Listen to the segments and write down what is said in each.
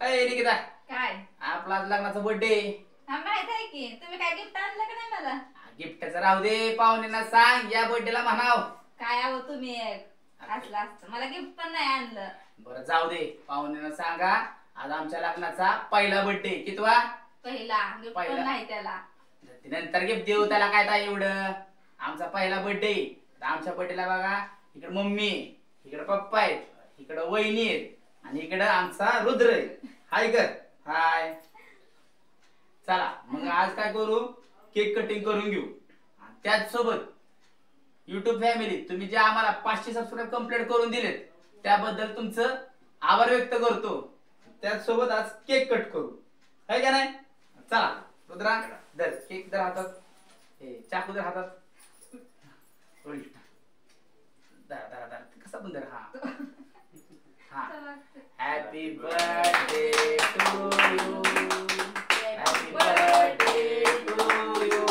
अय निकिता, काय? आपला आज लग्नाचा बर्थडे. हा माहित आहे की. तुम्ही काय गिफ्ट आणलं का नाही मला? गिफ्टचं राहू दे, पाहुण्यांना सांग या बर्थडेला म्हणाव. काय आहो तुम्ही असलं असतं. मला गिफ्ट पण नाही आणलं. बरं जाऊ दे, पाहुण्यांना सांगा आज आमच्या लग्नाचा पहिला बर्थडे. कितवा? पहिला गिफ्ट पण पहिला. नाही त्याला. नंतर गिफ्ट देऊ त्याला, काय ताई एवढं. आमचा पहिला बर्थडे. आमच्या बर्थडेला बघा, इकडे मम्मी, इकडे पप्पा आहेत, इकडे वहिनी आहेत आणि इकडे आमचा रुद्र आहे. हाय कर. हाय. चला मग आज काय करू, केक कटिंग करून घेऊ. आणि त्याच सोबत युट्यूब फॅमिली, तुम्ही जे आम्हाला 500 सबस्क्राईब कंप्लीट करून दिलेत त्याबद्दल तुमचं आभार व्यक्त करतो. त्याच सोबत आज केक कट करू, है का नाही? चला रुद्रा, धर केक, धर हातात, हे चाकू धर हातात, धर धर धर, कसा पण धर. हा हा. Happy birthday to you, happy birthday to you,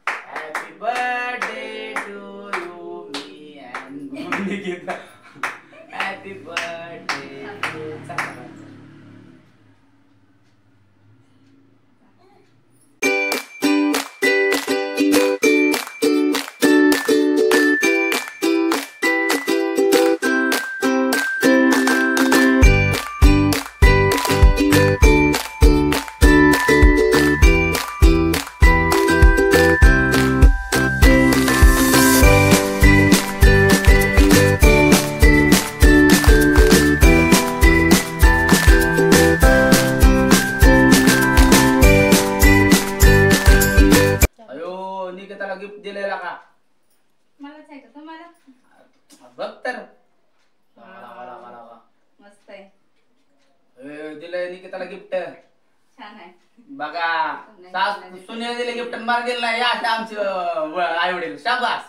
happy birthday to you, मी and Nikita. Happy birthday to. निकिताला गिफ्ट दिलेला का? मलाच आहे का तुम्हाला? बघ तर. मस्त आहे. दिलंय निकिताला गिफ्ट. छान आहे. बघा, सास सुनेला दिले गिफ्ट, मला दिलं नाही. असे आमचे आई वडील. शाबास.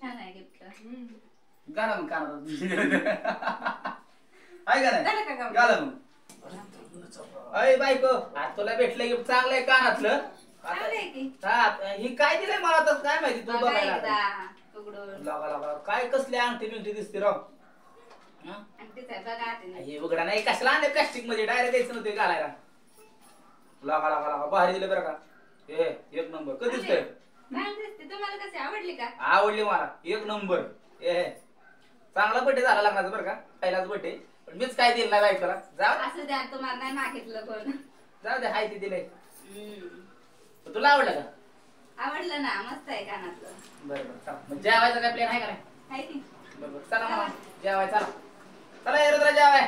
छान आहे गिफ्ट. गाला मग कानात. आहे का झालं नाही? का गं? गाला मग. अय बायको, आज तुला भेटलं गिफ्ट चांगलं आहे कानातलं. चांगलं आहे की. ही काय दिलंय मला तर काय माहिती, तू बघा बघायला. एकदा उघडून. लगा लगा काय कसली अंगठी बिंगठी दिसते राव. अंगठीच आहे बघा आतीने. हे उघडा नाही, कशाला आणले प्लास्टिक मध्ये, डायरेक्ट द्यायचं नव्हते घालायला. लगा लगा लगा भारी दिले बरं का. हे एक नंबर. कधी दिसतंय? भारी दिसते. तुम्हाला कशी आवडली का? आवडली मला, एक नंबर. हे चांगला बर्थडे झाला लग्नाचा बरं का, पहिलाच बर्थडे. पण मीच काय दिलं नाही बायकोला. जाऊ असं द्या, तुम्हाला नाही मागितलं कोण. जाऊ दे, हाय ते दिले. तुला आवडलं का? आवडलं ना, मस्त आहे कानातलं. बरं बरं, चला मग जेवायचं काय प्लॅन आहे का नाही? आहे की? बरं बरं, चला मला जेवाय. चला चला, ये रुद्रा जेवाय.